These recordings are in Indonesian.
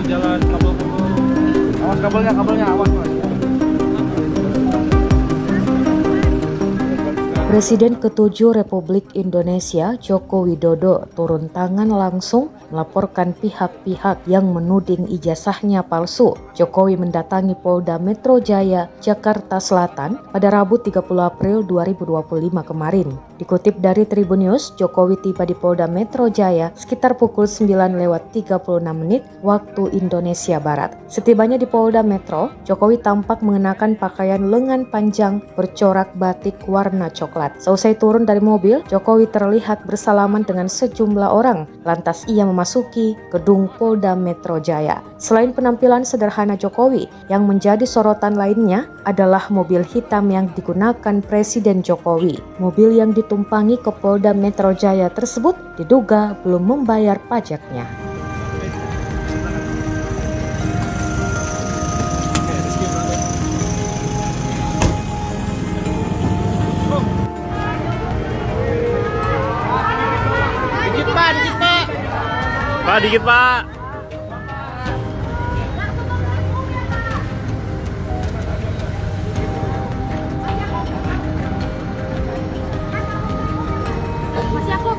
di jalan kabel-kabel. Awas kabelnya awas Mas. Presiden ke-7 Republik Indonesia Joko Widodo turun tangan langsung melaporkan pihak-pihak yang menuding ijazahnya palsu. Jokowi mendatangi Polda Metro Jaya, Jakarta Selatan pada Rabu 30 April 2025 kemarin. Dikutip dari Tribun News, Jokowi tiba di Polda Metro Jaya sekitar pukul 9:36 waktu Indonesia Barat. Setibanya di Polda Metro, Jokowi tampak mengenakan pakaian lengan panjang bercorak batik warna coklat. Seusai turun dari mobil, Jokowi terlihat bersalaman dengan sejumlah orang. Lantas ia memasuki gedung Polda Metro Jaya. Selain penampilan sederhana Jokowi, yang menjadi sorotan lainnya adalah mobil hitam yang digunakan Presiden Jokowi. Mobil yang ditumpangi ke Polda Metro Jaya tersebut diduga belum membayar pajaknya. Pak, dikit Pak. Masih aku.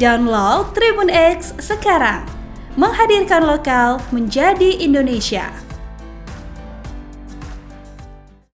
Download Tribun X sekarang, menghadirkan lokal menjadi Indonesia.